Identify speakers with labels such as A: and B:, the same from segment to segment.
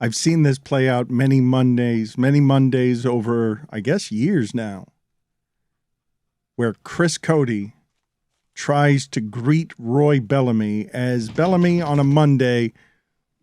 A: I've seen this play out many Mondays over, I guess, years now, where Chris Cody tries to greet Roy Bellamy as Bellamy on a Monday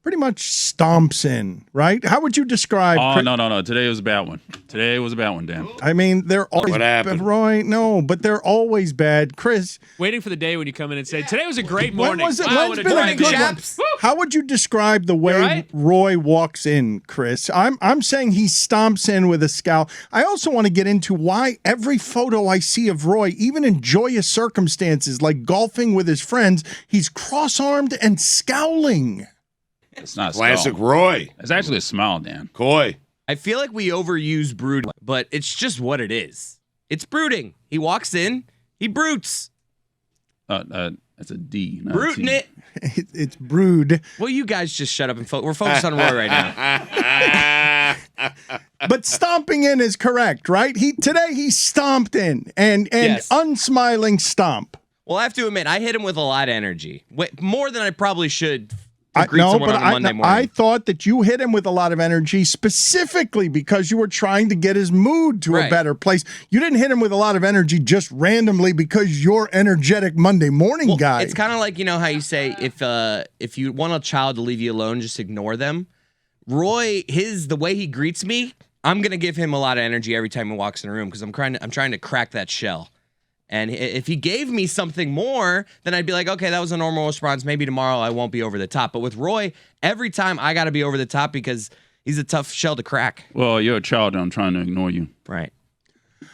A: pretty much stomps in, right? How would you describe?
B: Oh, no. Today was a bad one. Today was a bad one, Dan.
A: I mean, they're always
C: What happened?
A: Roy, no, but they're always bad. Chris.
D: Waiting for the day when you come in and say, today was a great morning.
A: When's
D: Wow, what
A: been a good one?
D: chaps.
A: How would you describe the way
D: right?
A: Roy walks in, Chris? I'm saying he stomps in with a scowl. I also want to get into why every photo I see of Roy, even in joyous circumstances like golfing with his friends, he's cross-armed and scowling.
B: It's not a
C: Classic
B: skull.
C: Roy.
B: It's actually a smile, Dan.
C: Coy.
E: I feel like we overuse brooding, but it's just what it is. It's brooding. He walks in, he brutes.
B: That's a D. Not
E: Brooting
B: a T.
E: it.
A: It's brood.
E: Well, you guys just shut up and we're focused on Roy right now.
A: But stomping in is correct, right? Today he stomped in and
E: Yes.
A: unsmiling stomp.
E: Well, I have to admit, I hit him with a lot of energy. More than I probably should to greet
A: No,
E: someone
A: but
E: on a Monday morning.
A: I thought that you hit him with a lot of energy specifically because you were trying to get his mood to a
E: Right.
A: better place. You didn't hit him with a lot of energy just randomly because you're energetic Monday morning guy.
E: It's kind of like, you know how you say if you want a child to leave you alone, just ignore them. Roy, the way he greets me, I'm gonna give him a lot of energy every time he walks in a room because I'm trying to crack that shell. And if he gave me something more, then I'd be like, okay, that was a normal response. Maybe tomorrow I won't be over the top. But with Roy, every time I got to be over the top because he's a tough shell to crack.
B: Well, you're a child and I'm trying to ignore you.
E: Right.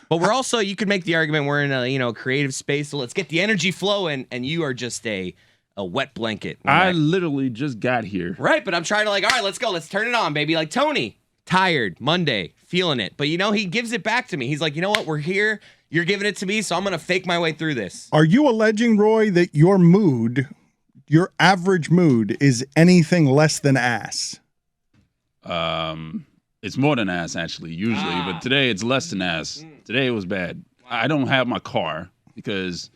E: But we're also, you could make the argument we're in a creative space, so let's get the energy flowing, and you are just a wet blanket.
B: I literally just got here.
E: Right, but I'm trying to all right, let's go. Let's turn it on, baby. Like Tony, tired, Monday, feeling it. But, he gives it back to me. He's like, you know what? We're here. You're giving it to me, so I'm going to fake my way through this.
A: Are you alleging, Roy, that your your average mood, is anything less than ass?
B: It's more than ass, actually, usually. But today it's less than ass. Today it was bad. I don't have my car because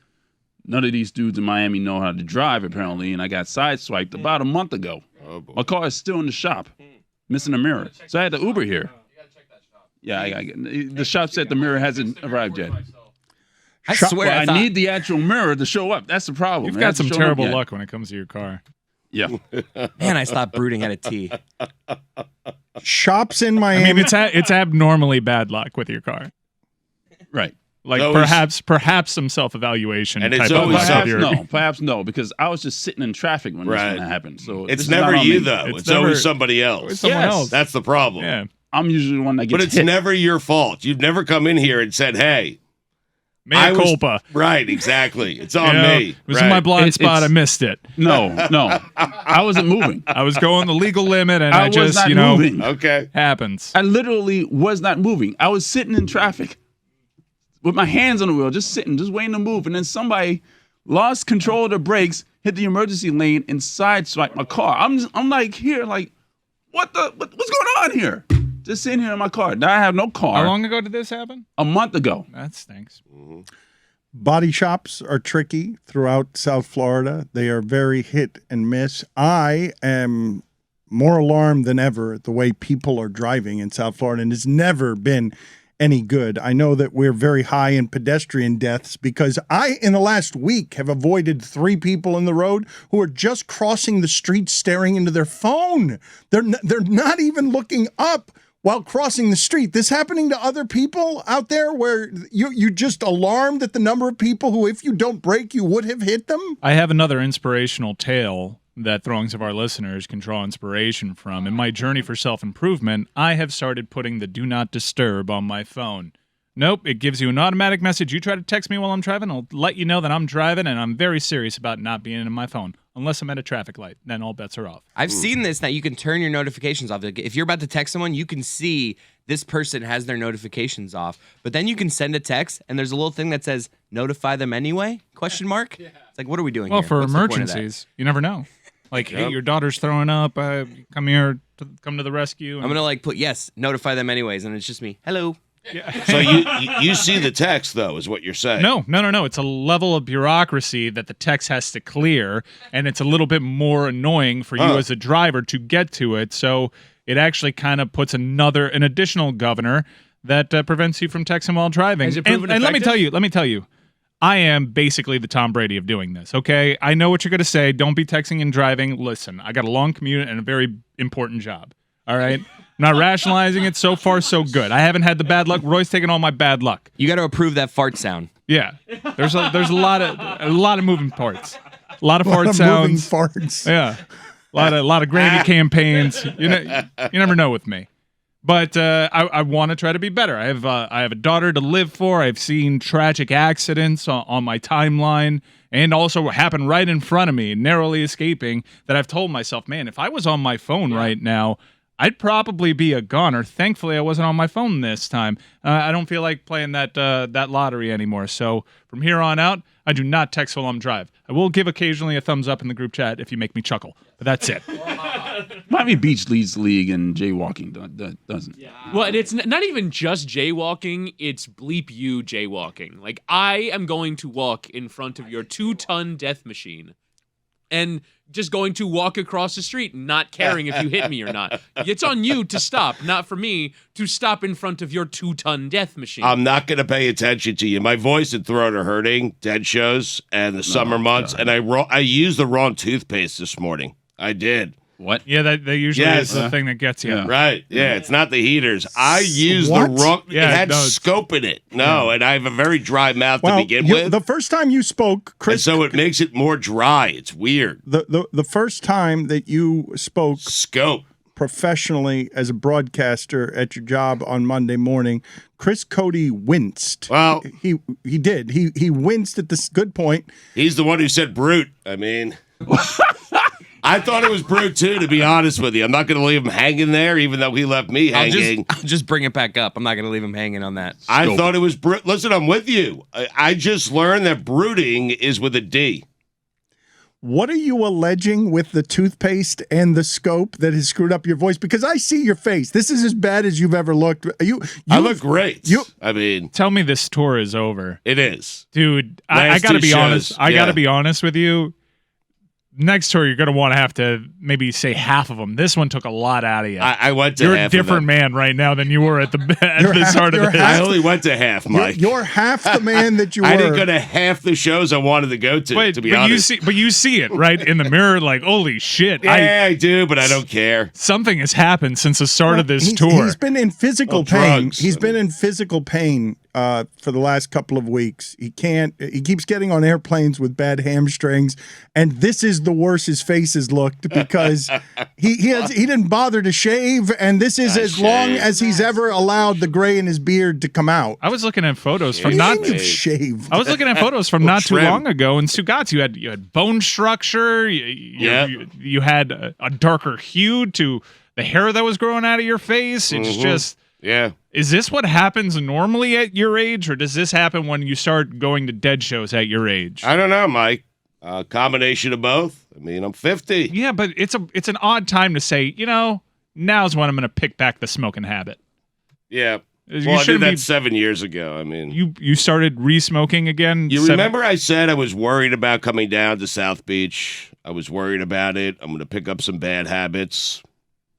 B: none of these dudes in Miami know how to drive, apparently, and I got sideswiped about a month ago.
C: Oh, boy.
B: My car is still in the shop, missing a mirror. So I had to Uber here. Yeah, the shop said the mirror hasn't arrived yet.
E: I swear,
B: Well, I need the actual mirror to show up. That's the problem.
F: You've
B: It
F: got
B: hasn't
F: some
B: shown up
F: terrible
B: yet.
F: luck when it comes to your car.
B: Yeah.
E: Man, I stopped brooding at a T.
A: Shops in
F: I
A: Miami.
F: mean, it's abnormally bad luck with your car.
B: Right.
F: Like
C: Always-
F: perhaps some self-evaluation
C: And it's
F: type of
C: always
F: luck.
B: Perhaps no, because I was just sitting in traffic when
C: Right.
B: this one happened. So this
C: It's
B: is
C: never
B: not on
C: you,
B: me.
C: though.
F: It's
C: It's
F: never-
C: always somebody else.
F: It's someone
B: Yes.
F: else.
C: That's the problem.
F: Yeah.
B: I'm usually the one that gets
C: But it's
B: hit.
C: never your fault. You've never come in here and said, hey.
F: Mea
C: I was-
F: culpa.
C: Right, exactly. It's on
F: You know,
C: me.
F: It was
C: right.
F: in my blind
B: It-
F: spot. I
B: it's-
F: missed it.
B: No. I wasn't moving.
F: I was going the legal limit, and
B: I
F: I
B: was
F: just,
B: not
F: you know,
B: moving.
C: Okay.
F: happens.
B: I literally was not moving. I was sitting in traffic with my hands on the wheel, just sitting, just waiting to move. And then somebody lost control of the brakes, hit the emergency lane, and sideswiped my car. I'm like here, like, what's going on here? Just sitting here in my car. Now I have no car.
F: How long ago did this happen?
B: A month ago.
F: That stinks.
A: Body shops are tricky throughout South Florida. They are very hit and miss. I am more alarmed than ever at the way people are driving in South Florida, and it's never been any good. I know that we're very high in pedestrian deaths because in the last week, have avoided 3 people in the road who are just crossing the street staring into their phone. They're not even looking up while crossing the street. This happening to other people out there where you just alarmed at the number of people who, if you don't brake, you would have hit them?
F: I have another inspirational tale that throngs of our listeners can draw inspiration from. In my journey for self-improvement, I have started putting the do not disturb on my phone. Nope, it gives you an automatic message. You try to text me while I'm driving, I'll let you know that I'm driving, and I'm very serious about not being in my phone, unless I'm at a traffic light. Then all bets are off.
E: I've seen this, that you can turn your notifications off. Like, if you're about to text someone, you can see this person has their notifications off. But then you can send a text, and there's a little thing that says, notify them anyway? Question mark? Yeah. It's like, what are we doing
F: Well,
E: here?
F: for
E: What's the point of that?
F: emergencies, you never know. Like, hey, your daughter's throwing up. Come here, come to the rescue.
E: I'm going to put, yes, notify them anyways. And it's just me. Hello.
C: So you see the text, though, is what you're saying.
F: No. It's a level of bureaucracy that the text has to clear, and it's a little bit more annoying for you as a driver to get to it. So it actually kind of puts an additional governor that prevents you from texting while driving.
D: Has it proven
F: and let me
D: effective?
F: tell you, I am basically the Tom Brady of doing this, okay? I know what you're going to say. Don't be texting and driving. Listen, I got a long commute and a very important job, all right? I'm not rationalizing it. So far, so good. I haven't had the bad luck. Roy's taking all my bad luck.
E: You got to approve that fart sound.
F: Yeah. There's a lot of moving parts. A lot of fart
A: Moving
F: sounds.
A: farts.
F: Yeah. A lot of gravy campaigns. You never know with me. But I want to try to be better. I have a daughter to live for. I've seen tragic accidents on my timeline, and also what happened right in front of me, narrowly escaping, that I've told myself, man, if I was on my phone right now, I'd probably be a goner. Thankfully, I wasn't on my phone this time. I don't feel like playing that lottery anymore. So from here on out, I do not text while I'm driving. I will give occasionally a thumbs up in the group chat if you make me chuckle, but that's it.
B: Miami Beach leads the league in jaywalking, doesn't? Yeah.
D: Well, and it's not even just jaywalking, it's bleep you jaywalking. Like, I am going to walk in front of your 2-ton death machine and just going to walk across the street, not caring if you hit me or not. It's on you to stop, not for me to stop in front of your 2-ton death machine.
C: I'm not going to pay attention to you. My voice and throat are hurting, dead shows, and the summer months, and I used the wrong toothpaste this morning. I did.
B: What?
F: Yeah, that usually is the thing that gets you.
B: Yeah.
C: Right. Yeah, it's not the heaters. I used
A: What?
C: the wrong.
F: Yeah,
C: it had
F: no, it's-
C: scope in it. No, and I have a very dry mouth to begin with.
A: The first time you spoke,
C: And
A: Chris,
C: so it makes it more dry. It's weird.
A: the first time that you spoke
C: Scope.
A: professionally as a broadcaster at your job on Monday morning, Chris Cody winced.
C: Well,
A: He did. He winced at this good point.
C: he's the one who said brute. I mean, I thought it was brute too, to be honest with you. I'm not going to leave him hanging there, even though he left me hanging.
E: I'll just bring it back up. I'm not going to leave him hanging on that.
C: I thought it was brute. Listen, I'm with you. I just learned that brooding is with a D.
A: What are you alleging with the toothpaste and the scope that has screwed up your voice? Because I see your face. This is as bad as you've ever looked.
C: I look great. I mean,
F: Tell me this tour is over.
C: it is.
F: Dude, I
C: Last
F: got to
C: two
F: be honest.
C: shows,
F: I got to
C: yeah.
F: be honest with you. Next tour, you're going to want to have to maybe say half of them. This one took a lot out of you.
C: I went to
F: You're
C: half
F: a different
C: of them.
F: man right now than you were at the start of
A: you're
F: this.
C: I only went to half, Mike.
A: You're half the man that you were.
C: I didn't go to half the shows I wanted to go to be honest.
F: You see it right in the mirror, like holy shit!
C: Yeah, I do, but I don't care.
F: Something has happened since the start of this
A: He's-
F: tour.
A: He's been in physical pain.
C: drugs.
A: He's been in physical pain for the last couple of weeks. He keeps getting on airplanes with bad hamstrings, and this is the worst his face has looked because he didn't bother to shave, and this is as long as he's ever allowed the gray in his beard to come out.
F: I was looking at photos from
A: What
F: not.
A: do you mean you've shaved?
F: I was looking at photos from not too
C: trim.
F: long ago in Stugotz. You had bone structure. You had a darker hue to the hair that was growing out of your face. It's just.
C: Yeah.
F: Is this what happens normally at your age, or does this happen when you start going to dead shows at your age?
C: I don't know, Mike. Combination of both. I mean, I'm 50.
F: Yeah, but it's an odd time to say, now's when I'm going to pick back the smoking habit.
C: Yeah.
F: You
C: Well, I did
F: shouldn't
C: that
F: be-
C: 7 years ago. I mean,
F: You started re-smoking again?
C: you remember I said I was worried about coming down to South Beach. I was worried about it. I'm going to pick up some bad habits.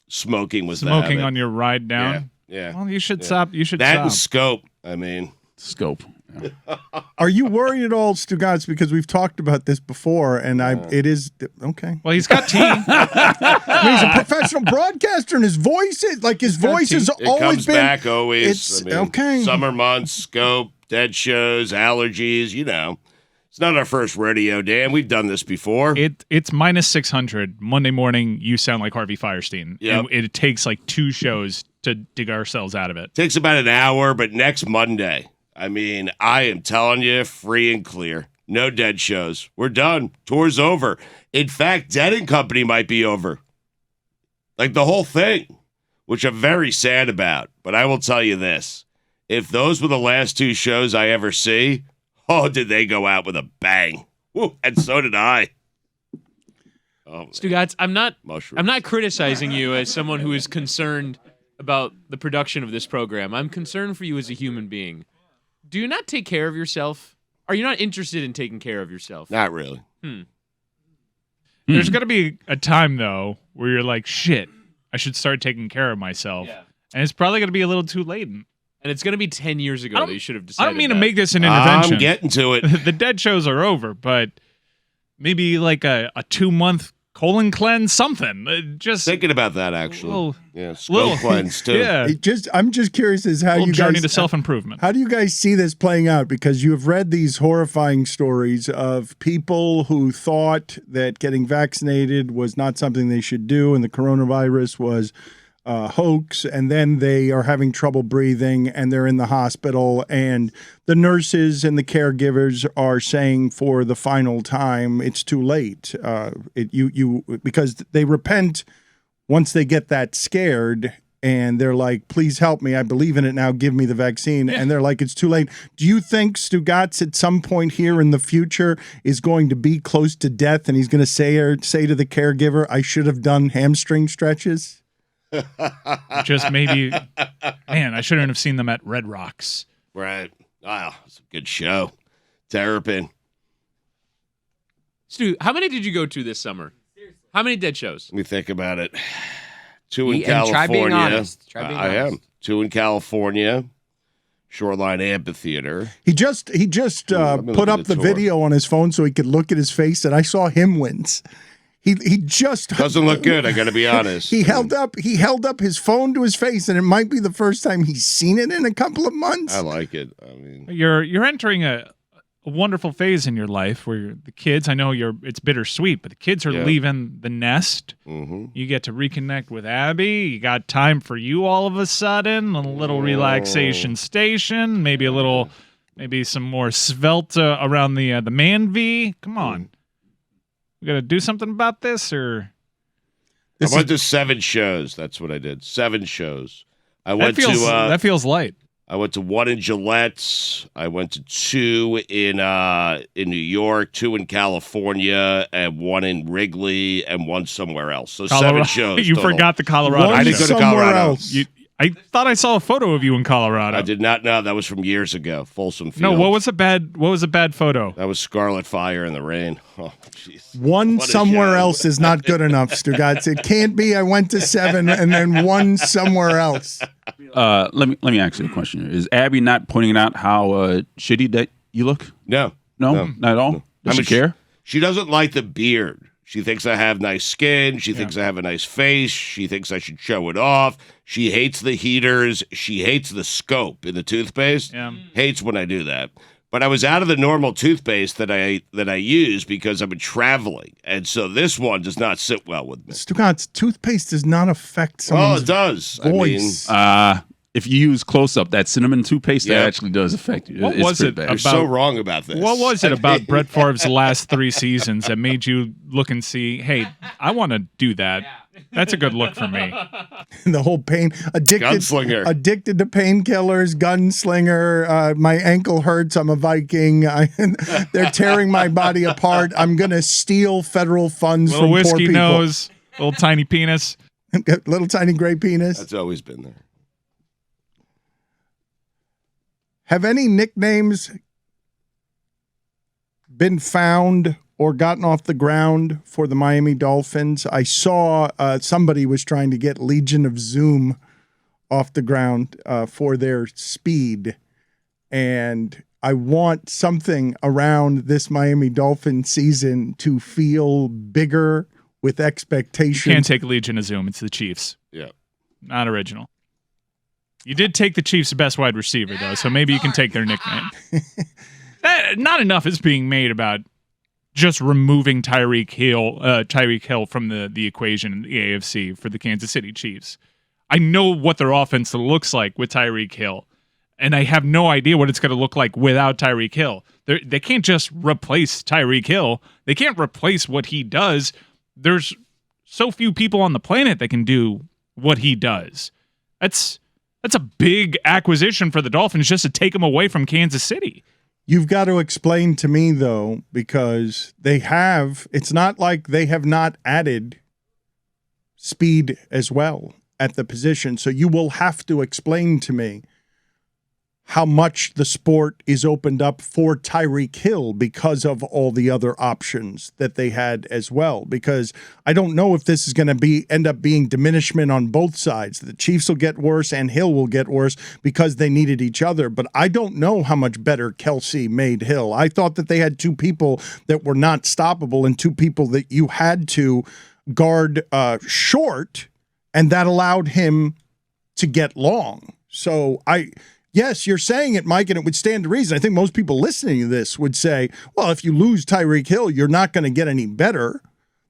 C: Smoking was the
F: smoking
C: habit.
F: on your ride down?
C: Yeah.
F: Well, you should stop. You should
C: That
F: stop.
C: and scope. I mean,
B: Scope.
A: Are you worried at all, Stugotz? Because we've talked about this before, and it is okay.
F: Well, he's got tea.
A: I mean, he's a professional broadcaster, and his voice has
C: it
A: always
C: comes
A: been
C: back always.
A: It's
C: I mean,
A: okay.
C: Summer months, scope, dead shows, allergies. It's not our first rodeo, Dan. We've done this before.
F: It's minus 600 Monday morning. You sound like Harvey Firestein.
C: Yep.
F: And it takes like 2 shows to dig ourselves out of it.
C: Takes about an hour, but next Monday, I mean, I am telling you, free and clear. No dead shows. We're done. Tour's over. In fact, Dead & Company might be over. Like the whole thing, which I'm very sad about. But I will tell you this. If those were the last 2 shows I ever see, oh, did they go out with a bang. Woo, and so did I. Oh,
D: Stugotz, I'm not
C: mushrooms.
D: criticizing you as someone who is concerned about the production of this program. I'm concerned for you as a human being. Do you not take care of yourself? Are you not interested in taking care of yourself?
C: Not really.
F: There's got to be a time, though, where you're like, shit, I should start taking care of myself.
D: Yeah.
F: And it's probably going to be a little too late.
D: And it's going to be 10 years ago that you should have decided.
F: I don't mean
D: that.
F: to make this an intervention.
C: I'm getting to it.
F: The dead shows are over, but maybe like a 2-month colon cleanse, something. Just
C: Thinking about that, actually.
F: Little-
C: Yeah, skull cleanse, too.
F: yeah,
A: I'm just curious as how
F: little
A: you
F: journey
A: guys
F: to self-improvement.
A: How do you guys see this playing out? Because you have read these horrifying stories of people who thought that getting vaccinated was not something they should do, and the coronavirus was a hoax, and then they are having trouble breathing, and they're in the hospital, and the nurses and the caregivers are saying for the final time, it's too late. Because they repent once they get that scared. And they're like, please help me. I believe in it now. Give me the vaccine. Yeah. And they're like, it's too late. Do you think Stugotz at some point here in the future is going to be close to death and he's going to say to the caregiver, I should have done hamstring stretches?
F: Just maybe, man, I shouldn't have seen them at Red Rocks.
C: Right. Wow, it's a good show. Terrapin.
D: Stu, how many did you go to this summer? How many dead shows?
C: Let me think about it. 2 in
E: And
C: California.
E: try being honest. Try being
C: I
E: honest.
C: am. 2 in California. Shoreline Amphitheater.
A: He just
C: let me
A: put
C: look
A: up
C: at
A: the
C: the tour.
A: video on his phone so he could look at his face, and I saw him wince. He just
C: Doesn't look good, I got to be honest.
A: He held up his phone to his face, and it might be the first time he's seen it in a couple of months.
C: I like it. I mean,
F: You're entering a wonderful phase in your life where the kids, I know it's bittersweet, but the kids are leaving the nest.
C: mm-hmm.
F: You get to reconnect with Abby. You got time for you all of a sudden, a little relaxation station, maybe some more svelte around the man V. Come on. We got to do something about this, or
C: I went to 7 shows. That's what I did. 7 shows.
F: that feels light.
C: I went to 1 in Gillette. I went to 2 in New York, 2 in California, and 1 in Wrigley, and 1 somewhere else. So
F: Colorado.
C: 7 shows.
F: You
C: total.
F: forgot the Colorado.
A: One
C: I didn't go to
A: somewhere
C: Colorado.
A: else.
F: I thought I saw a photo of you in Colorado.
C: I did not know. That was from years ago. Folsom Field.
F: No, what was a bad photo?
C: That was Scarlet Fire in the Rain. Oh, jeez.
A: One
C: What a
A: somewhere
C: show.
A: else is not good enough, Stugotz. It can't be I went to 7 and then 1 somewhere else.
B: Let me ask you a question here. Is Abby not pointing out how shitty that you look?
C: No.
B: No, not at all. Does she care?
C: She doesn't like the beard. She thinks I have nice skin. She thinks I have a nice face. She thinks I should show it off. She hates the heaters. She hates the scope in the toothpaste.
F: Yeah.
C: Hates when I do that. But I was out of the normal toothpaste that I use because I've been traveling. And so this one does not sit well with me.
A: Stugotz, toothpaste does not affect
C: Well,
A: someone's
C: it does.
A: voice.
B: If you use close up, that cinnamon toothpaste that actually does affect you.
F: What
B: It's
F: was
B: pretty
F: it
B: bad.
C: You're
F: about-
C: so wrong about this.
F: What was it about Brett Favre's last 3 seasons that made you look and see, hey, I want to do that? That's a good look for me.
A: The whole pain,
C: Gunslinger.
A: addicted to painkillers, gunslinger. My ankle hurts. I'm a Viking. They're tearing my body apart. I'm gonna steal federal funds
F: Little
A: from poor
F: whiskey
A: people.
F: nose, little tiny penis.
A: Little tiny gray penis.
C: That's always been there.
A: Have any nicknames been found or gotten off the ground for the Miami Dolphins? I saw somebody was trying to get Legion of Zoom off the ground for their speed. And I want something around this Miami Dolphin season to feel bigger with
F: You
A: expectation.
F: can't take Legion of Zoom. It's the Chiefs.
C: Yeah.
F: Not original. You did take the Chiefs' best wide receiver, though, so maybe you can take their nickname. Not enough is being made about just removing Tyreek Hill from the equation in the AFC for the Kansas City Chiefs. I know what their offense looks like with Tyreek Hill, and I have no idea what it's going to look like without Tyreek Hill. They can't just replace Tyreek Hill. They can't replace what he does. There's so few people on the planet that can do what he does. That's a big acquisition for the Dolphins just to take him away from Kansas City.
A: You've got to explain to me, though, because it's not like they have not added speed as well. at the position. So you will have to explain to me how much the sport is opened up for Tyreek Hill because of all the other options that they had as well. Because I don't know if this is going to end up being diminishment on both sides. The Chiefs will get worse and Hill will get worse because they needed each other. But I don't know how much better Kelce made Hill. I thought that they had two people that were not stoppable and two people that you had to guard short, and that allowed him to get long. So yes, you're saying it, Mike, and it would stand to reason. I think most people listening to this would say, well, if you lose Tyreek Hill, you're not going to get any better.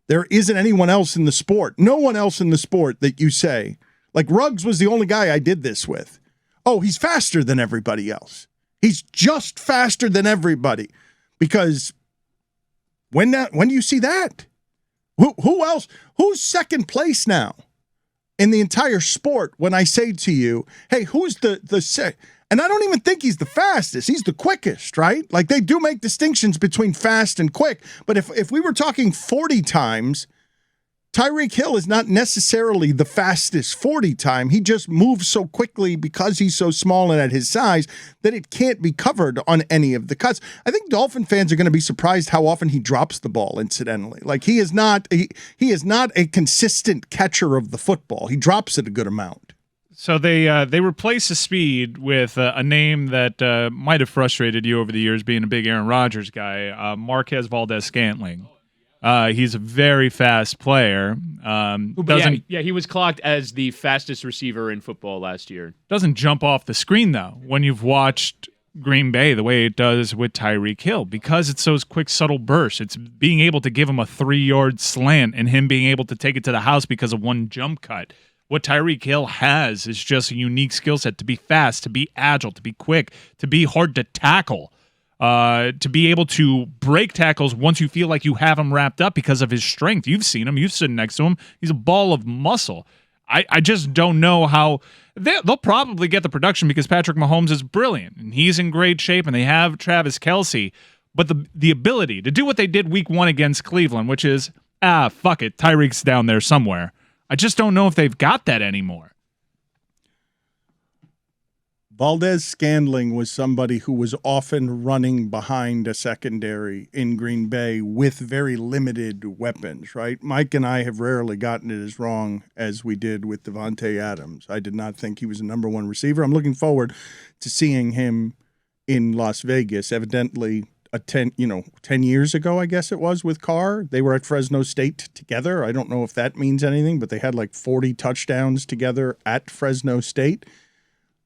A: There isn't anyone else in the sport. No one else in the sport that you say. Like Ruggs was the only guy I did this with. Oh, he's faster than everybody else. He's just faster than everybody. Because when do you see that? Who else? Who's second place now in the entire sport when I say to you, hey, who's the and I don't even think he's the fastest. He's the quickest, right? Like they do make distinctions between fast and quick. But if we were talking 40 times, Tyreek Hill is not necessarily the fastest 40 time. He just moves so quickly because he's so small and at his size that it can't be covered on any of the cuts. I think Dolphin fans are going to be surprised how often he drops the ball, incidentally. Like he is not a consistent catcher of the football. He drops it a good amount.
F: So they replace the speed with a name that might have frustrated you over the years, being a big Aaron Rodgers guy, Marquez Valdes-Scantling. He's a very fast player.
D: He was clocked as the fastest receiver in football last year.
F: Doesn't jump off the screen, though, when you've watched Green Bay the way it does with Tyreek Hill, because it's those quick, subtle bursts. It's being able to give him a 3-yard slant and him being able to take it to the house because of one jump cut. What Tyreek Hill has is just a unique skill set to be fast, to be agile, to be quick, to be hard to tackle. To be able to break tackles once you feel like you have him wrapped up because of his strength. You've seen him. You've stood next to him. He's a ball of muscle. I just don't know how they'll probably get the production because Patrick Mahomes is brilliant and he's in great shape and they have Travis Kelce. But the ability to do what they did week 1 against Cleveland, which is, fuck it, Tyreek's down there somewhere. I just don't know if they've got that anymore.
A: Valdes-Scantling was somebody who was often running behind a secondary in Green Bay with very limited weapons, right? Mike and I have rarely gotten it as wrong as we did with Devontae Adams. I did not think he was a number 1 receiver. I'm looking forward to seeing him in Las Vegas. Evidently, 10 years ago, I guess it was, with Carr. They were at Fresno State together. I don't know if that means anything, but they had like 40 touchdowns together at Fresno State.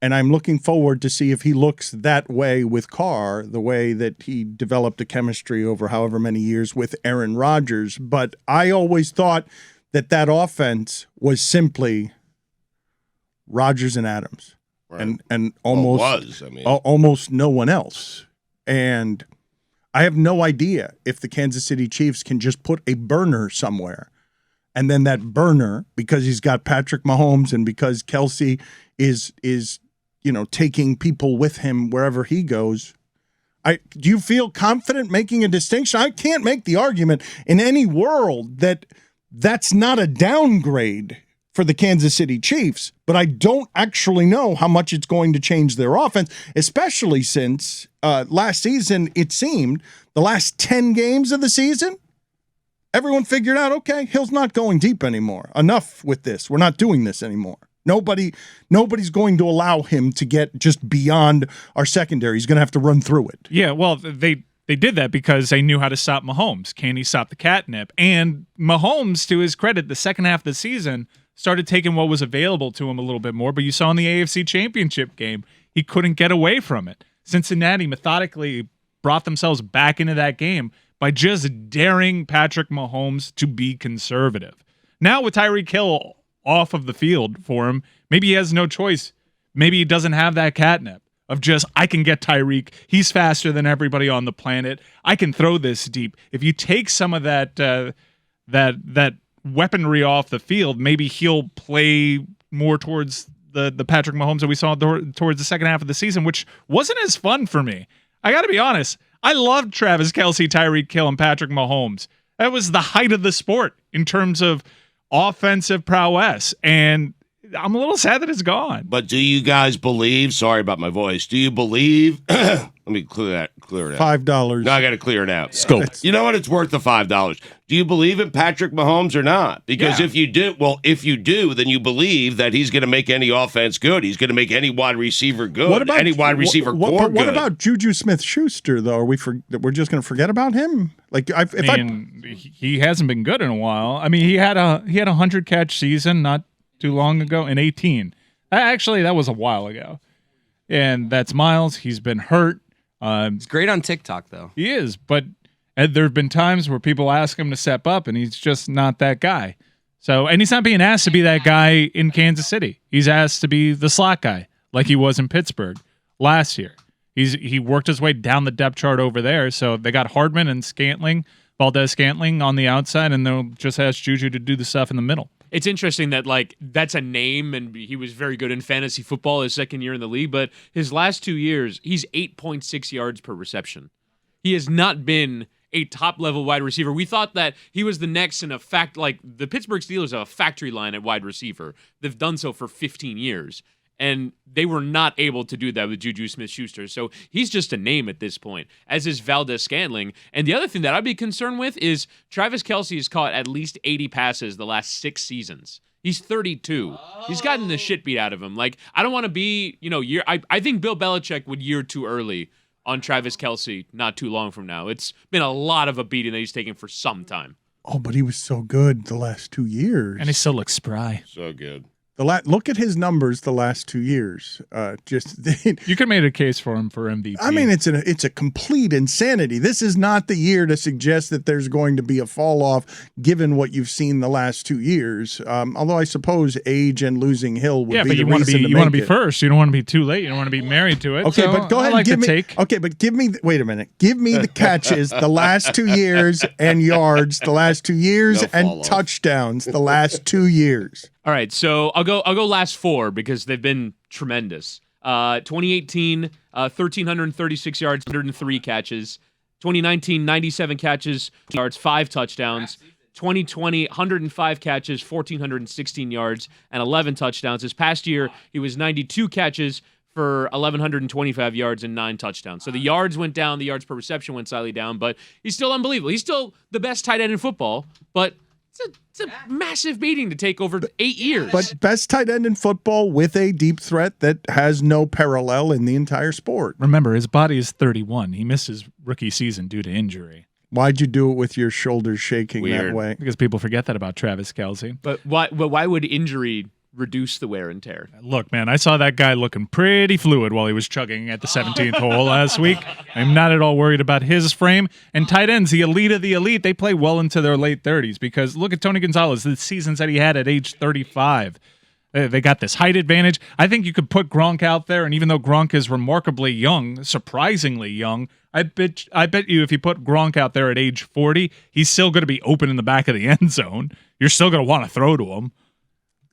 A: And I'm looking forward to see if he looks that way with Carr, the way that he developed a chemistry over however many years with Aaron Rodgers. But I always thought that offense was simply Rodgers and Adams, right. and almost no one else. And I have no idea if the Kansas City Chiefs can just put a burner somewhere. And then that burner, because he's got Patrick Mahomes and because Kelce is taking people with him wherever he goes. Do you feel confident making a distinction? I can't make the argument in any world that that's not a downgrade for the Kansas City Chiefs, but I don't actually know how much it's going to change their offense, especially since last season, it seemed, the last 10 games of the season, everyone figured out, okay, Hill's not going deep anymore. Enough with this. We're not doing this anymore. Nobody's going to allow him to get just beyond our secondary. He's going to have to run through it.
F: Yeah, well, they did that because they knew how to stop Mahomes. Can he stop the catnip? And Mahomes, to his credit, the second half of the season started taking what was available to him a little bit more. But you saw in the AFC Championship game, he couldn't get away from it. Cincinnati methodically brought themselves back into that game by just daring Patrick Mahomes to be conservative. Now with Tyreek Hill off of the field for him, maybe he has no choice. Maybe he doesn't have that catnip of just, I can get Tyreek. He's faster than everybody on the planet. I can throw this deep. If you take some of that weaponry off the field, maybe he'll play more towards the Patrick Mahomes that we saw towards the second half of the season, which wasn't as fun for me. I got to be honest. I loved Travis Kelce, Tyreek Hill, and Patrick Mahomes. That was the height of the sport in terms of offensive prowess. And I'm a little sad that it's gone.
C: But do you guys believe? Sorry about my voice. Do you believe? Let me clear it out.
A: $5.
C: No, I got to clear it out.
F: Scope.
C: You know what? It's worth the $5. Do you believe in Patrick Mahomes or not? Because if you do, then you believe that he's going to make any offense good. He's going to make any wide receiver good. Any wide receiver core good.
A: What about JuJu Smith-Schuster though? We're just going to forget about him? Like
F: he hasn't been good in a while. I mean, he had a 100-catch season not too long ago in 18. Actually, that was a while ago. And that's Miles. He's been hurt.
E: He's great on TikTok, though.
F: He is, but there have been times where people ask him to step up, and he's just not that guy. And he's not being asked to be that guy in Kansas City. He's asked to be the slot guy, like he was in Pittsburgh last year. He worked his way down the depth chart over there. So they got Hardman and Valdez-Scantling on the outside, and they'll just ask JuJu to do the stuff in the middle.
D: It's interesting that, like, that's a name, and he was very good in fantasy football his second year in the league, but his last 2 years, he's 8.6 yards per reception. He has not been a top-level wide receiver. We thought that he was the next in the Pittsburgh Steelers have a factory line at wide receiver. They've done so for 15 years, and they were not able to do that with JuJu Smith-Schuster. So he's just a name at this point, as is Valdez-Scantling. And the other thing that I'd be concerned with is Travis Kelce has caught at least 80 passes the last 6 seasons. He's 32. He's gotten the shit beat out of him. Like, I don't want to be, I think Bill Belichick would year too early on Travis Kelce not too long from now. It's been a lot of a beating that he's taken for some time.
A: Oh, but he was so good the last 2 years.
F: And he still looks spry.
C: So good.
A: Look at his numbers the last 2 years.
F: You could have made a case for him for MVP.
A: I mean, it's a complete insanity. This is not the year to suggest that there's going to be a fall off, given what you've seen the last 2 years. Although I suppose age and losing Hill would be the reason to
F: you want to be
A: it.
F: first. You don't want to be too late. You don't want to be married to it.
A: Okay,
F: so
A: but go ahead and give me. Okay, but give me. Wait a minute. Give me the catches the last 2 years and yards the last 2 years and touchdowns the last 2 years.
D: All right, so I'll go last 4 because they've been tremendous. 2018, 1,336 yards, 103 catches. 2019, 97 catches, yards, 5 touchdowns. 2020, 105 catches, 1,416 yards, and 11 touchdowns. This past year, he was 92 catches for 1,125 yards and 9 touchdowns. So the yards went down, the yards per reception went slightly down, but he's still unbelievable. He's still the best tight end in football, but it's a massive beating to take over 8 years.
A: But best tight end in football with a deep threat that has no parallel in the entire sport.
F: Remember, his body is 31. He missed his rookie season due to injury.
A: Why'd you do it with your shoulders shaking
C: Weird.
A: that way?
F: Because people forget that about Travis Kelce.
D: But why would injury reduce the wear and tear?
F: Look, man, I saw that guy looking pretty fluid while he was chugging at the 17th hole last week. I'm not at all worried about his frame. And tight ends, the elite of the elite, they play well into their late 30s because look at Tony Gonzalez, the seasons that he had at age 35. They got this height advantage. I think you could put Gronk out there, and even though Gronk is remarkably young, surprisingly young, I bet you if you put Gronk out there at age 40, he's still going to be open in the back of the end zone. You're still going to want to throw to him.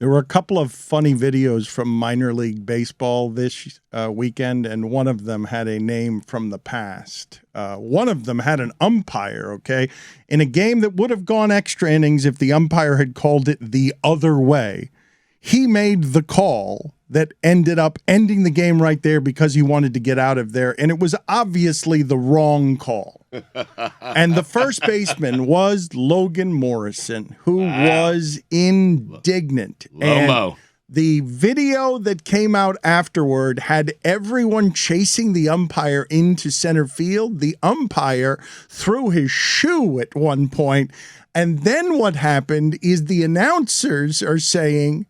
A: There were a couple of funny videos from minor league baseball this weekend, and one of them had a name from the past. One of them had an umpire, okay, in a game that would have gone extra innings if the umpire had called it the other way. He made the call that ended up ending the game right there because he wanted to get out of there, and it was obviously the wrong call. And the first baseman was Logan Morrison, who was indignant.
C: Lomo.
A: And the video that came out afterward had everyone chasing the umpire into center field. The umpire threw his shoe at one point, and then what happened is the announcers are saying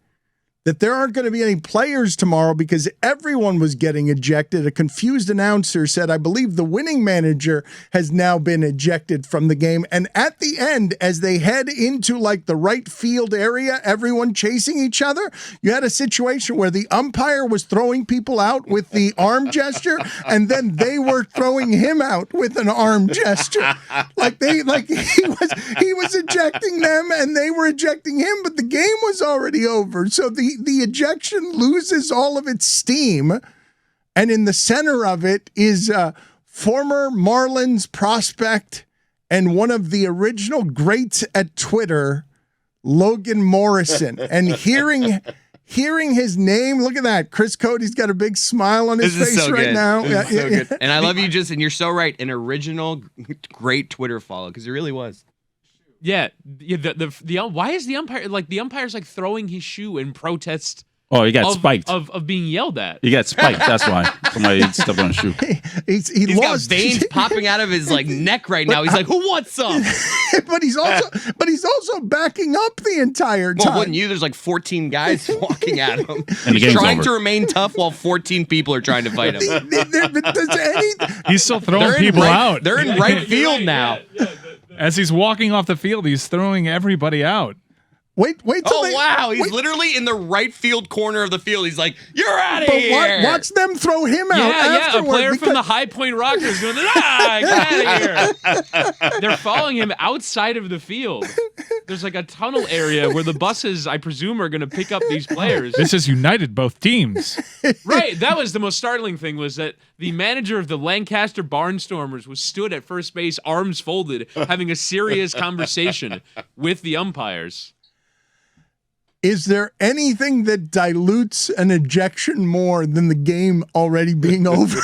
A: that there aren't going to be any players tomorrow because everyone was getting ejected. A confused announcer said, I believe the winning manager has now been ejected from the game. And at the end, as they head into like the right field area, everyone chasing each other, you had a situation where the umpire was throwing people out with the arm gesture, and then they were throwing him out with an arm gesture. He was ejecting them and they were ejecting him, but the game was already over. So the ejection loses all of its steam, and in the center of it is former Marlins prospect and one of the original greats at Twitter, Logan Morrison. And hearing hearing his name, look at that. Chris Cody's got a big smile on his
E: This is
A: face
E: so
A: right
E: good.
A: now.
E: This is so good. And I love you, and you're so right. An original, great Twitter follow, because it really was.
D: Yeah, why is the umpire the umpire's like throwing his shoe in protest
B: Oh, he got spiked.
D: of being yelled at?
B: He got spiked. That's why somebody stepped on his shoe.
A: He
E: He's got
A: lost.
E: veins popping out of his like neck right now. He's like, "Who wants some?"
A: but he's also backing up the entire time.
E: Well, wouldn't you? There's like 14 guys walking at him.
B: And the
E: He's
B: game's
E: trying
B: over.
E: to remain tough while 14 people are trying to fight him.
F: He's still throwing
E: They're in
F: people
E: right,
F: out.
E: They're in right field now.
F: As he's walking off the field, he's throwing everybody out.
A: Wait till
E: Oh wow, he's literally in the right field corner of the field. He's like, "You're out of here!"
A: Watch them throw him out.
D: Yeah, a
A: afterward
D: player from the
A: because-
D: High Point Rockers going, get out of here. They're following him outside of the field. There's like a tunnel area where the buses, I presume, are going to pick up these players.
F: This has united both teams.
D: Right, that was the most startling thing, was that the manager of the Lancaster Barnstormers was stood at first base, arms folded, having a serious conversation with the umpires.
A: Is there anything that dilutes an ejection more than the game already being over?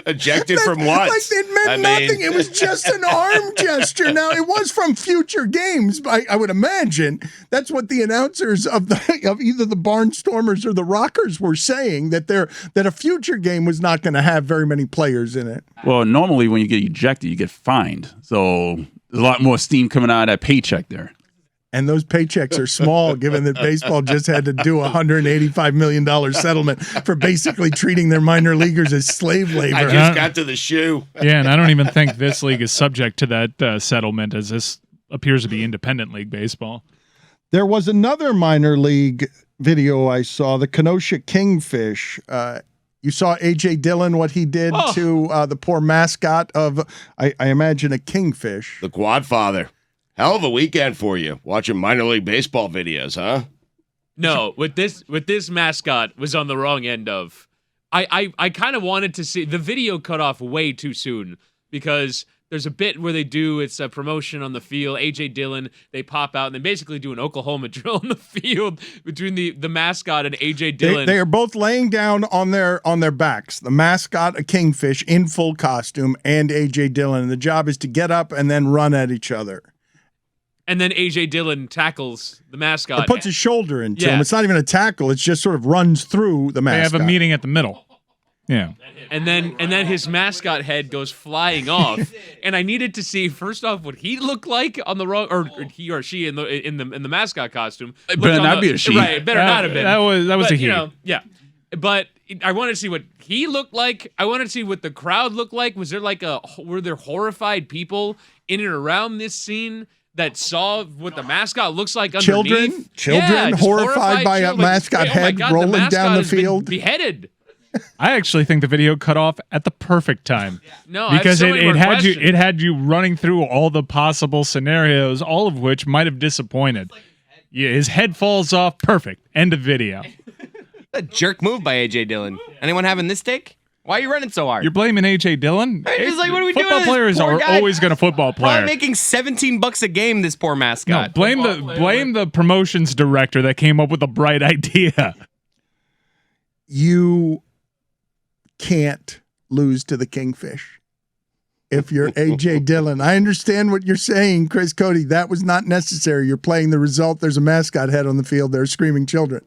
C: Ejected from what?
A: Like it meant nothing. It was just an arm gesture. Now it was from future games. I would imagine that's what the announcers of either the Barnstormers or the Rockers were saying, that a future game was not going to have very many players in it.
B: Well, normally when you get ejected, you get fined. So there's a lot more steam coming out of that paycheck there.
A: And those paychecks are small, given that baseball just had to do a $185 million settlement for basically treating their minor leaguers as slave labor.
C: I just got to the shoe.
F: Yeah, and I don't even think this league is subject to that settlement, as this appears to be independent league baseball.
A: There was another minor league video I saw, the Kenosha Kingfish. You saw A.J. Dillon, what he did to the poor mascot of, I imagine, a kingfish.
C: The Quadfather. Hell of a weekend for you, watching minor league baseball videos, huh?
D: No, with this mascot was on the wrong end of. I kind of wanted to see the video cut off way too soon, because there's a bit where they do, it's a promotion on the field. AJ Dillon, they pop out and they basically do an Oklahoma drill on the field between the mascot and AJ Dillon.
A: They are both laying down on their backs. The mascot, a kingfish in full costume, and AJ Dillon. And the job is to get up and then run at each other.
D: And then AJ Dillon tackles the mascot.
A: It puts his shoulder into
D: Yeah.
A: him. It's not even a tackle. It's just sort of runs through the
F: They
A: mascot.
F: have a meeting at the middle. Yeah.
D: And then his mascot head goes flying off. And I needed to see, first off, what he looked like on the wrong, or he or she in the mascot costume. It
B: Better
D: looked
B: not
D: on
B: be a she.
D: Right, it better not have been.
F: That was
D: But,
F: a he.
D: Yeah. But I wanted to see what he looked like. I wanted to see what the crowd looked like. Were there horrified people in and around this scene that saw what the mascot looks like underneath?
A: Children
D: just
A: horrified by a
D: children.
A: mascot
D: Oh my
A: head
D: God,
A: rolling
D: mascot
A: down the
D: has been
A: field.
D: beheaded.
F: I actually think the video cut off at the perfect time.
D: No, I have
F: because
D: so many more questions.
F: it had you running through all the possible scenarios, all of which might have disappointed. Yeah, his head falls off. Perfect. End of video.
E: A jerk move by AJ Dillon. Anyone having this take? Why are you running so hard?
F: You're blaming A.J. Dillon?
E: It's like, what are we doing?
F: Football
E: to this
F: players
E: poor
F: are
E: guy?
F: always going to football
E: Probably
F: player.
E: making $17 a game, this poor
F: No,
E: mascot.
F: blame the promotions director that came up with a bright idea.
A: You can't lose to the kingfish if you're AJ Dillon. I understand what you're saying, Chris Cody. That was not necessary. You're playing the result. There's a mascot head on the field. There are screaming children.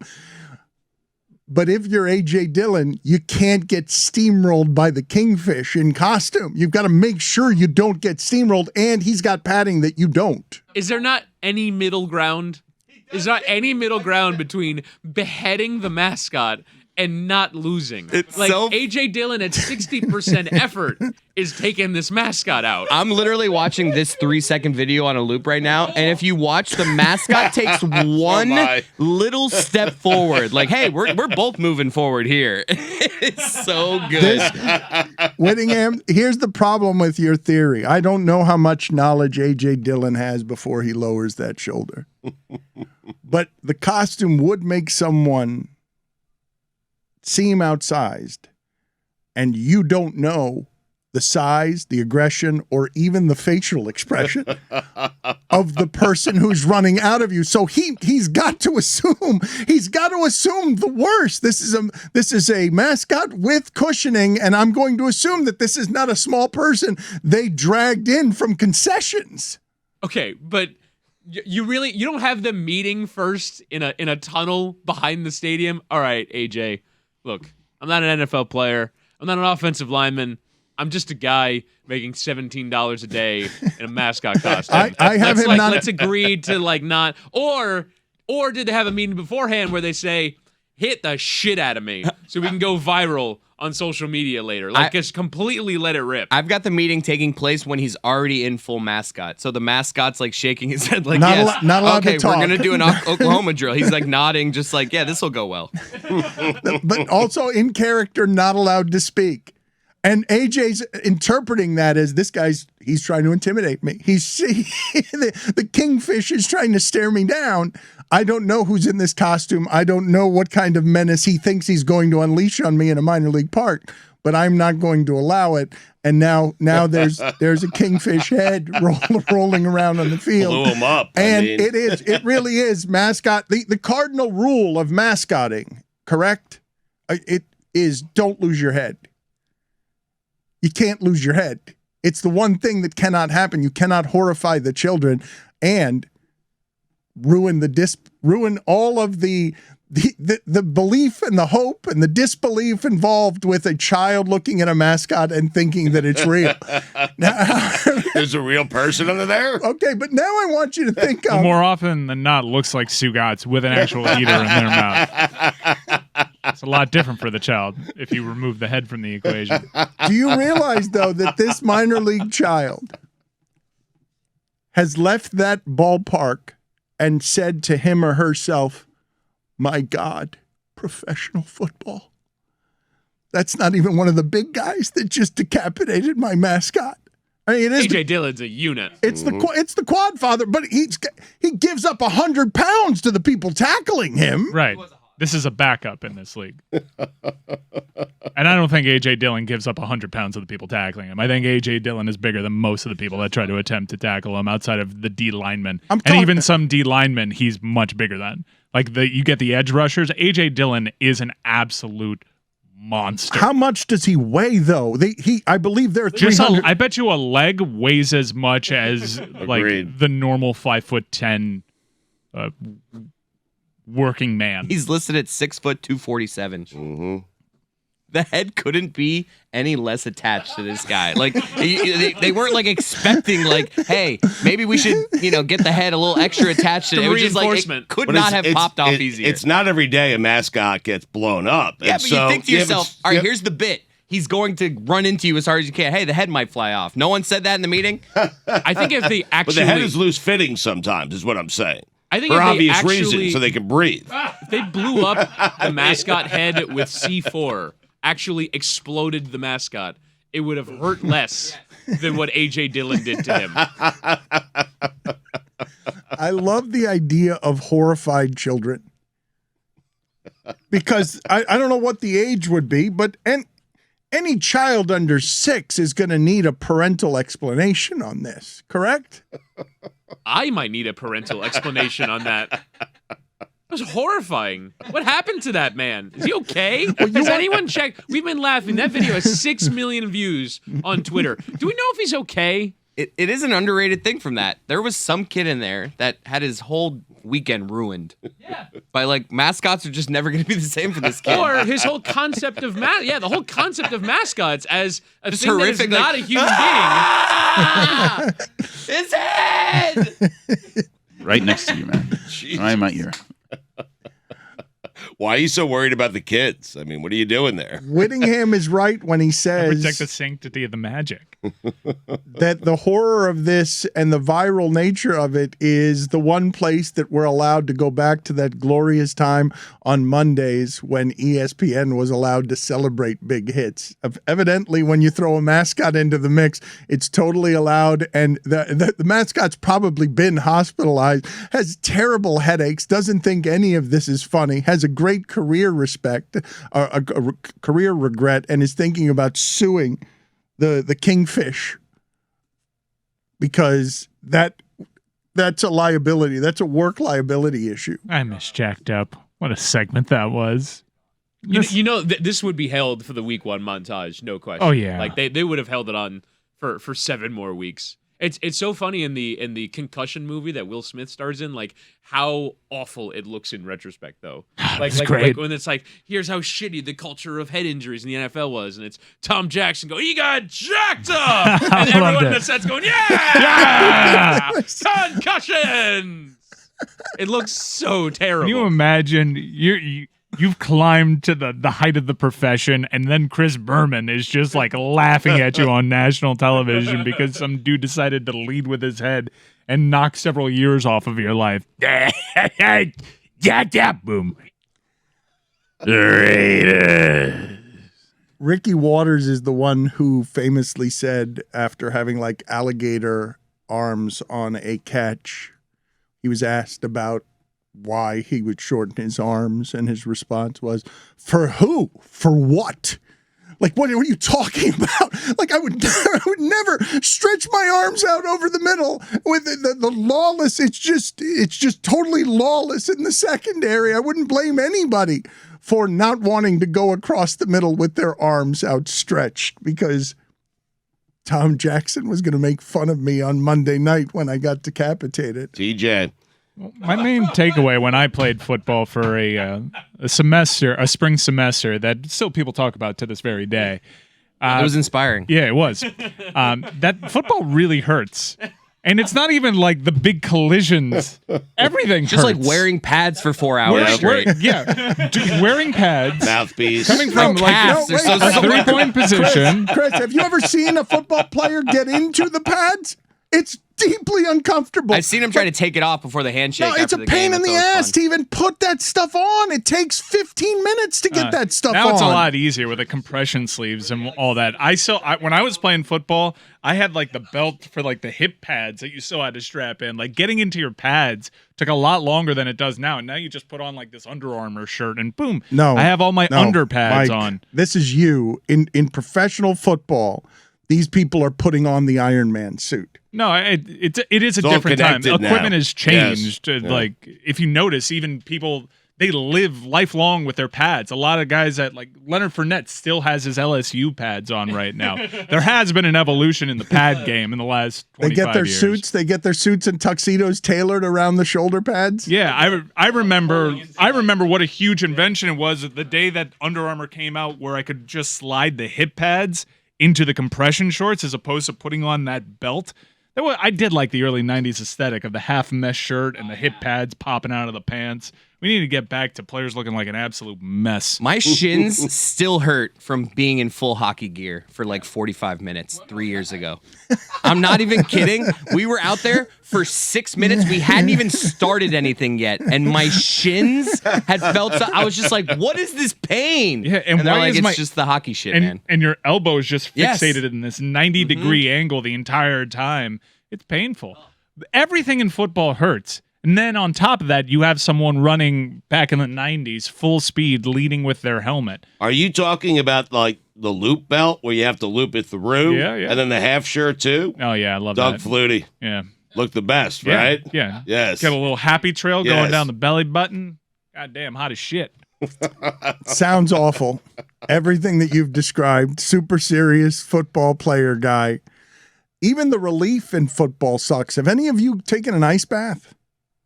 A: But if you're AJ Dillon, you can't get steamrolled by the kingfish in costume. You've got to make sure you don't get steamrolled, and he's got padding that you don't.
D: Is there not any middle ground? Is there not any middle ground between beheading the mascot and not losing?
E: It's
D: like
E: so-
D: AJ Dillon at 60% effort is taking this mascot out.
E: I'm literally watching this 3-second video on a loop right now, and if you watch, the mascot takes one
C: my.
E: little step forward. Like, hey, we're both moving forward here. It's so good.
A: Whittingham, here's the problem with your theory. I don't know how much knowledge AJ Dillon has before he lowers that shoulder. But the costume would make someone seem outsized, and you don't know the size, the aggression, or even the facial expression of the person who's running out of you. So he's got to assume the worst. This is a mascot with cushioning, and I'm going to assume that this is not a small person they dragged in from concessions.
D: Okay, but you don't have them meeting first in a tunnel behind the stadium? All right, AJ, look, I'm not an NFL player. I'm not an offensive lineman. I'm just a guy making $17 a day in a mascot costume. Let's agree to not, or did they have a meeting beforehand where they say, hit the shit out of me so we can go viral on social media later? Just completely let it rip.
E: I've got the meeting taking place when he's already in full mascot. So the mascot's shaking his head
A: not allowed to talk.
E: We're going to do an Oklahoma drill. He's nodding just yeah, this will go well.
A: But also in character, not allowed to speak. And AJ's interpreting that as he's trying to intimidate me. The kingfish is trying to stare me down. I don't know who's in this costume. I don't know what kind of menace he thinks he's going to unleash on me in a minor league park, but I'm not going to allow it. And now there's a kingfish head rolling around on the field.
C: Blew him up.
A: It really is mascot. The cardinal rule of mascotting, correct? It is don't lose your head. You can't lose your head. It's the one thing that cannot happen. You cannot horrify the children and ruin all of the belief and the hope and the disbelief involved with a child looking at a mascot and thinking that it's real. Now,
C: there's a real person under there.
A: Okay, but now I want you to think of
F: more often than not looks like Stugotz with an actual eater in their mouth. It's a lot different for the child if you remove the head from the equation.
A: Do you realize, though, that this minor league child has left that ballpark and said to him or herself, my God, professional football. That's not even one of the big guys that just decapitated my mascot. I mean, it is
D: AJ Dillon's a unit.
A: It's the quad father, but he gives up 100 pounds to the people tackling him.
F: Right. This is a backup in this league. And I don't think A.J. Dillon gives up 100 pounds of the people tackling him. I think A.J. Dillon is bigger than most of the people that try to attempt to tackle him outside of the D linemen. And even some D linemen, he's much bigger than. You get the edge rushers. A.J. Dillon is an absolute monster.
A: How much does he weigh, though? I believe they're 300.
F: I bet you a leg weighs as much as the normal 5'10" working man.
E: He's listed at 6 foot 247.
C: Mm-hmm.
E: The head couldn't be any less attached to this guy. They weren't expecting hey, maybe we should get the head a little extra attached to it. It was just it could not have popped off easier.
C: It's not every day a mascot gets blown up.
E: Yeah, but you think to yourself, all right, here's the bit. He's going to run into you as hard as you can. Hey, the head might fly off. No one said that in the meeting?
D: I think if they actually...
C: But the head is loose fitting sometimes, is what I'm saying.
D: I think
C: for obvious reasons, so they can breathe.
D: If they blew up the mascot head with C4, actually exploded the mascot, it would have hurt less than what A.J. Dillon did to him.
A: I love the idea of horrified children. Because I don't know what the age would be, but any child under 6 is going to need a parental explanation on this, correct?
D: I might need a parental explanation on that. It was horrifying. What happened to that man? Is he okay? Has anyone checked? We've been laughing. That video has 6 million views on Twitter. Do we know if he's okay?
E: It is an underrated thing from that. There was some kid in there that had his whole weekend ruined.
D: Yeah.
E: By mascots are just never going to be the same for this kid.
D: Or his whole concept of the whole concept of mascots as a
E: just
D: thing
E: horrific,
D: that is not a human being.
E: His head!
B: Right next to you, man. Right in my ear.
C: Why are you so worried about the kids? I mean, what are you doing there?
A: Whittingham is right when he says...
F: Protect the sanctity of the magic.
A: That the horror of this and the viral nature of it is the one place that we're allowed to go back to that glorious time on Mondays when ESPN was allowed to celebrate big hits. Evidently, when you throw a mascot into the mix, it's totally allowed, and the mascot's probably been hospitalized, has terrible headaches, doesn't think any of this is funny, has a great career career regret, and is thinking about suing the kingfish, because that's a liability. That's a work liability issue.
F: I miss Jacked Up. What a segment that was.
D: This would be held for the week 1 montage, no question.
F: Oh, yeah.
D: Like they would have held it on for 7 more weeks. It's so funny in the concussion movie that Will Smith stars in, like how awful it looks in retrospect, though. Like
F: great.
D: when it's like, here's how shitty the culture of head injuries in the NFL was, and it's Tom Jackson go, he got jacked up, and everyone in the set's going, yeah, concussions. It looks so terrible.
F: Can you imagine you've climbed to the height of the profession, and then Chris Berman is just like laughing at you on national television because some dude decided to lead with his head and knock several years off of your life. Yeah, boom.
A: Ricky Waters is the one who famously said, after having like alligator arms on a catch, he was asked about why he would shorten his arms, and his response was, "For who? For what? Like, what are you talking about? Like, I would never stretch my arms out over the middle with the lawless. It's just totally lawless in the secondary. I wouldn't blame anybody for not wanting to go across the middle with their arms outstretched, because Tom Jackson was going to make fun of me on Monday night when I got decapitated."
C: TJ.
F: My main takeaway when I played football for a spring semester that still people talk about to this very day.
E: It was inspiring.
F: Yeah, it was. That football really hurts. And it's not even like the big collisions. Everything
E: Just
F: hurts.
E: like wearing pads for 4 hours straight.
F: Wearing pads.
C: Mouthpiece.
F: Coming from
E: calves, they're so
F: a
E: sore.
F: 3-point position.
A: Chris, have you ever seen a football player get into the pads? It's deeply uncomfortable.
E: I've seen him try to take it off before the handshake.
A: No, it's
E: after
A: a
E: the
A: pain
E: game.
A: in the
E: It's always
A: ass
E: fun.
A: to even put that stuff on. It takes 15 minutes to get that stuff
F: Now
A: on.
F: it's a lot easier with the compression sleeves and all that. When I was playing football, I had like the belt for like the hip pads that you still had to strap in. Like getting into your pads took a lot longer than it does now. And now you just put on like this Under Armour shirt and boom, I have all my under pads
A: Mike,
F: on.
A: This is you. In professional football, these people are putting on the Iron Man suit.
F: No, it is a
C: all
F: different time.
C: connected now.
F: Equipment has changed.
C: Yes. Yeah.
F: Like if you notice, even people, they live lifelong with their pads. A lot of guys that like Leonard Fournette still has his LSU pads on right now. There has been an evolution in the pad game in the last 25
A: They get their
F: years.
A: suits. They get their suits and tuxedos tailored around the shoulder pads.
F: Yeah, I remember what a huge invention it was the day that Under Armour came out, where I could just slide the hip pads into the compression shorts as opposed to putting on that belt. I did like the early 90s aesthetic of the half mesh shirt and the hip pads popping out of the pants. We need to get back to players looking like an absolute mess.
E: My shins still hurt from being in full hockey gear for like 45 minutes 3 years ago. I'm not even kidding. We were out there for 6 minutes. We hadn't even started anything yet, and my shins had felt. I was just like, "What is this pain?"
F: Yeah, and
E: they're
F: why
E: like,
F: is
E: "It's just the hockey shit, man."
F: And your elbow is just
E: Yes.
F: fixated in this 90-degree angle the entire time. It's painful. Everything in football hurts. And then on top of that, you have someone running back in the 90s, full speed, leading with their helmet.
C: Are you talking about like the loop belt where you have to loop it through?
F: Yeah.
C: And then the half shirt too?
F: Oh, yeah, I love
C: Doug
F: that.
C: Flutie.
F: Yeah.
C: Look the best,
F: Yeah,
C: right?
F: Yeah.
C: Yes.
F: Get a little happy trail going
C: Yes.
F: down the belly button. God damn, hot as shit.
A: Sounds awful. Everything that you've described, super serious football player guy. Even the relief in football sucks. Have any of you taken an ice bath?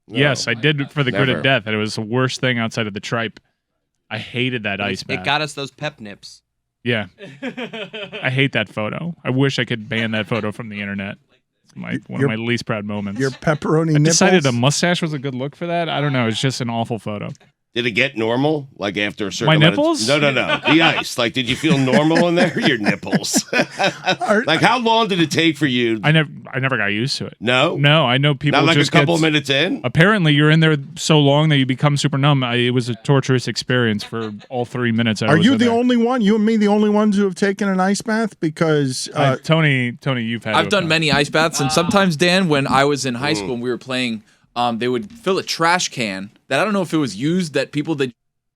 C: No.
F: Yes, I did for the good
C: Never.
F: of death. And it was the worst thing outside of the tripe. I hated that ice bath.
E: It got us those pep nips.
F: Yeah. I hate that photo. I wish I could ban that photo from the internet. It's one of my least proud moments.
A: Your pepperoni
F: I
A: nipples?
F: decided a mustache was a good look for that. I don't know. It's just an awful photo.
C: Did it get normal? Like after a certain
F: My
C: amount
F: nipples?
C: No. The ice. Like, did you feel normal in there? Your nipples. Like, how long did it take for you?
F: I never got used to it.
C: No?
F: No, I know people
C: Not like
F: just
C: a couple
F: get,
C: minutes in?
F: Apparently, you're in there so long that you become super numb. It was a torturous experience for all 3 minutes.
A: Are you the only one? You and me, the only ones who have taken an ice bath? Because
F: Tony, you've had.
G: I've done many ice baths, and sometimes, Dan, when I was in high school and we were playing, they would fill a trash can that I don't know if it was used that people that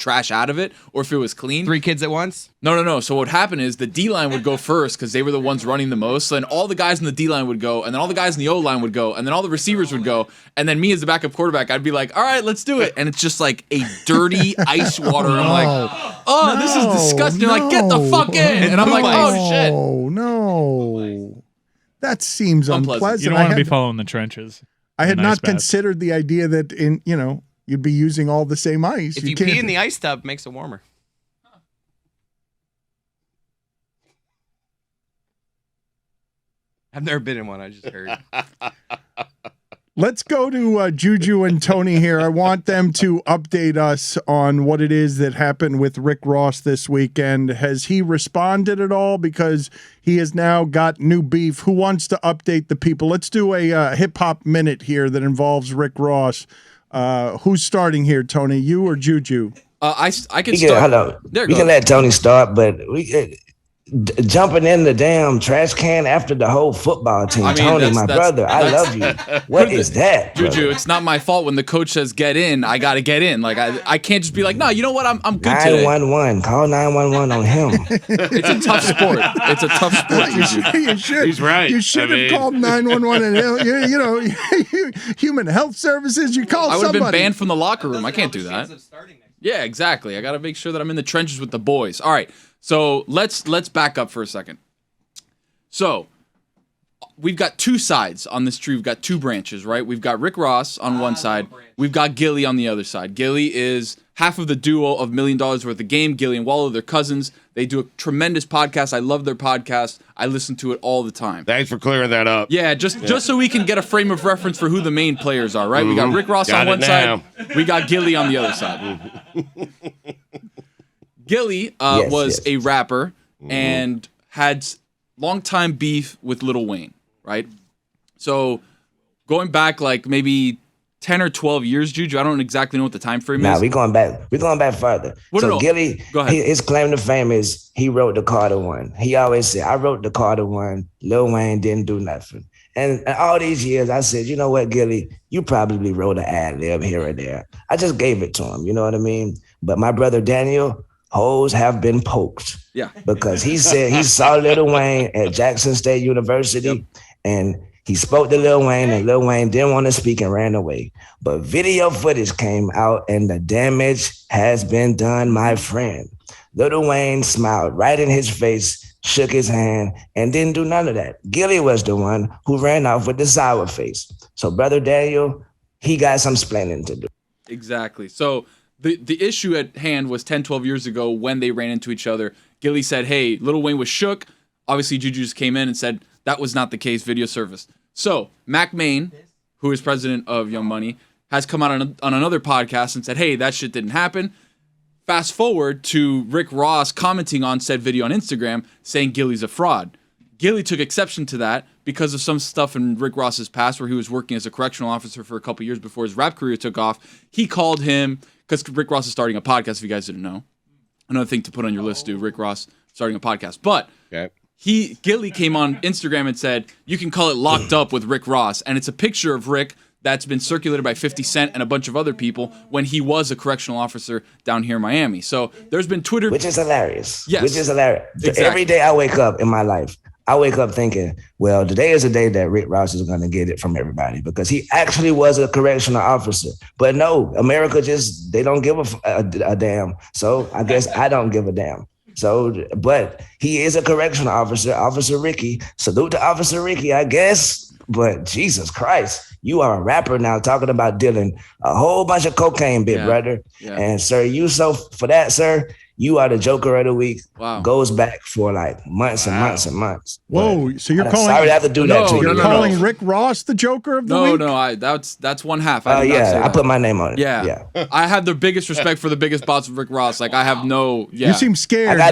G: trash out of it or if it was clean.
E: 3 kids at once?
G: No. So what would happen is the D-line would go first because they were the ones running the most. So then all the guys in the D-line would go, and then all the guys in the O-line would go, and then all the receivers would go, and then me as the backup quarterback, I'd be like, all right, let's do it. And it's just like a dirty ice water. And I'm like, oh, this is disgusting. Like, get the fuck in. And I'm like, oh, shit.
A: Oh, no. That seems unpleasant.
F: You don't want to be following the trenches.
A: I had
F: in
A: not
F: ice baths.
A: considered the idea that you'd be using all the same ice.
E: If you pee in the ice tub, it makes it warmer. I've never been in one. I just heard.
A: Let's go to JuJu and Tony here. I want them to update us on what it is that happened with Rick Ross this weekend. Has he responded at all? Because he has now got new beef. Who wants to update the people? Let's do a hip-hop minute here that involves Rick Ross. Who's starting here, Tony? You or JuJu?
G: I can start.
H: Hello. We can let Tony start, but jumping in the damn trash can after the whole football team. Tony, my brother, I love you. What is that,
G: JuJu? It's not my fault when the coach says get in. I got to get in. Like I can't just be like, no, you know what? I'm good today.
H: 911. Call 911 on him.
G: It's a tough sport. It's a tough sport, JuJu.
A: You should.
C: He's right.
A: You should have called 911 and human health services. You call
G: I would
A: somebody.
G: have been banned from the locker room. I can't do that. Yeah, exactly. I got to make sure that I'm in the trenches with the boys. All right. So let's back up for a second. So we've got 2 sides on this tree. We've got 2 branches, right? We've got Rick Ross on one side. We've got Gillie on the other side. Gillie is half of the duo of $1 Million Worth of Game. Gillie and Wallow, they're cousins. They do a tremendous podcast. I love their podcast. I listen to it all the time.
C: Thanks for clearing that up.
G: Yeah, just so we can get a frame of reference for who the main players are, right? We got Rick Ross on one side. We got Gillie on the other side. Gillie was a rapper and had long-time beef with Lil Wayne, right? So going back like maybe 10 or 12 years, JuJu, I don't exactly know what the time frame is.
H: Nah, we're going back further. Gillie,
G: go ahead.
H: His claim to fame is he wrote the Carter one. He always said, I wrote the Carter one. Lil Wayne didn't do nothing. And all these years, I said, you know what, Gillie, you probably wrote an ad-lib here and there. I just gave it to him, you know what I mean? But my brother Daniel, hoes have been poked.
G: Yeah.
H: Because he said he saw Lil Wayne at Jackson State University and he spoke to Lil Wayne and Lil Wayne didn't want to speak and ran away. But video footage came out and the damage has been done, my friend. Lil Wayne smiled right in his face, shook his hand, and didn't do none of that. Gillie was the one who ran off with the sour face. So brother Daniel, he got some splaining to do.
G: Exactly. So the issue at hand was 10, 12 years ago when they ran into each other. Gillie said, hey, Lil Wayne was shook. Obviously, JuJu just came in and said that was not the case, video surfaced. So Mac Main, who is president of Young Money, has come out on another podcast and said, hey, that shit didn't happen. Fast forward to Rick Ross commenting on said video on Instagram saying Gillie's a fraud. Gillie took exception to that because of some stuff in Rick Ross's past where he was working as a correctional officer for a couple years before his rap career took off. He called him, because Rick Ross is starting a podcast, if you guys didn't know. Another thing to put on your list, dude, Rick Ross starting a podcast. But Gillie came on Instagram and said, you can call it Locked Up with Rick Ross. And it's a picture of Rick that's been circulated by 50 Cent and a bunch of other people when he was a correctional officer down here in Miami. So there's been Twitter.
H: Which is hilarious.
G: Yes.
H: Which is hilarious.
G: Exactly.
H: Every day I wake up in my life, I wake up thinking, well, today is the day that Rick Ross is going to get it from everybody because he actually was a correctional officer. But no, America just, they don't give a damn. So I guess I don't give a damn. So, but he is a correctional officer, Officer Ricky. Salute to Officer Ricky, I guess. But Jesus Christ, you are a rapper now talking about dealing a whole bunch of cocaine, big brother. Yeah. And sir, for that, sir, you are the Joker of the week.
G: Wow.
H: Goes back for like months and months and months.
A: Whoa,
H: but
A: so you're calling?
H: Sorry to have to do that to you.
A: You're calling Rick Ross the Joker of the week?
G: No, that's one half.
H: I put my name on it.
G: Yeah. I have the biggest respect for the biggest boss of Rick Ross. Like I have no. Yeah.
A: You seem scared.
H: I got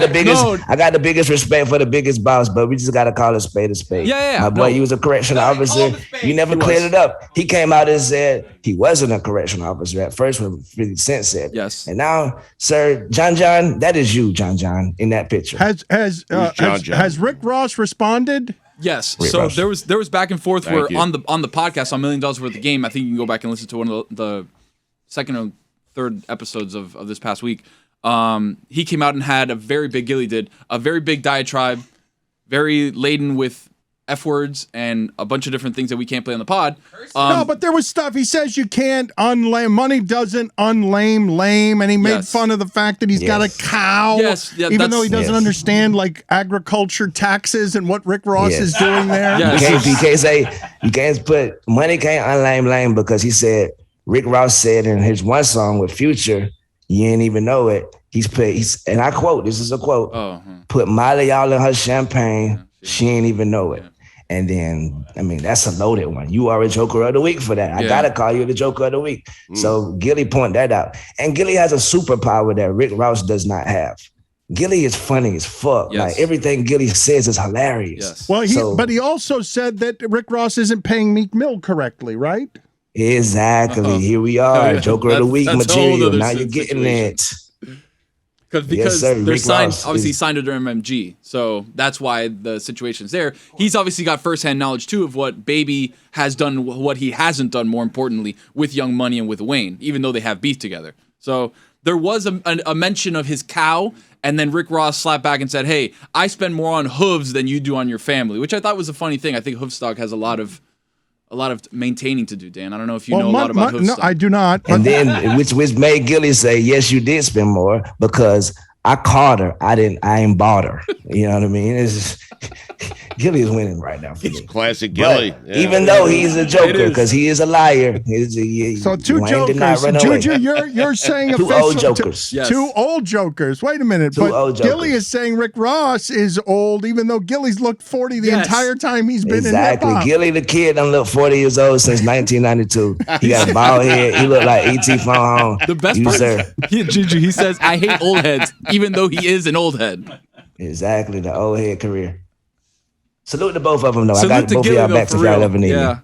H: the biggest respect for the biggest boss, but we just gotta call a spade a spade.
G: Yeah.
H: My boy, he was a correctional officer. You never cleared it up. He came out and said he wasn't a correctional officer at first when 50 Cent said.
G: Yes.
H: And now, sir, John, that is you, John, in that picture.
A: Has Rick Ross responded?
G: Yes.
H: Rick
G: so
H: Ross.
G: there was back and forth
C: Thank
G: where
C: you.
G: on the podcast on $1 Million Worth of Game. I think you can go back and listen to one of the second or third episodes of this past week. he came out and had a very big, Gillie did, a very big diatribe, very laden with F words and a bunch of different things that we can't play on the pod.
A: No, but there was stuff. He says you can't unlame. Money doesn't unlame lame, and he made fun of the fact that he's got a cow.
G: Yes, yeah,
A: even though he doesn't understand like agriculture taxes and what Rick Ross is doing there.
G: Yes.
H: You can't say you can't put money can't unlame lame because he said Rick Ross said in his one song with Future, you ain't even know it. He's and I quote, this is a quote. Put Molly all in her champagne, she ain't even know it. And then, I mean, that's a loaded one. You are a Joker of the Week for that. I gotta call you the Joker of the Week. So Gillie point that out. And Gillie has a superpower that Rick Ross does not have. Gillie is funny as fuck. Like everything Gillie says is hilarious.
A: Well, but he also said that Rick Ross isn't paying Meek Mill correctly, right?
H: Exactly. Here we are, Joker of the Week material. Now you're getting it.
G: Because they're signed, obviously signed under MMG, so that's why the situation's there. He's obviously got firsthand knowledge too of what Baby has done, what he hasn't done. More importantly, with Young Money and with Wayne, even though they have beef together. So there was a mention of his cow, and then Rick Ross slapped back and said, "Hey, I spend more on hooves than you do on your family," which I thought was a funny thing. I think Hoofstock has a lot of maintaining to do, Dan. I don't know if you know a lot about Hoofstock.
A: No, I do not.
H: And then which made Gillie say, "Yes, you did spend more because I caught her. I ain't bought her." You know what I mean? It's Gillie is winning right now. For me.
C: Classic Gillie.
H: Even though he's a joker, because he is a liar.
A: So two jokers. JuJu, you're saying
H: two old jokers.
A: Two old jokers. Wait a minute. But Gillie is saying Rick Ross is old, even though Gillie's looked 40 the entire time he's been in hip-hop.
H: Gillie the kid done looked 40 years old since 1992. He got a bald head. He looked like E.T. phone home.
G: The best part is, JuJu, he says, "I hate old heads," even though he is an old head.
H: Exactly, the old head career. Salute to both of them, though. I got both of y'all back if y'all ever need me.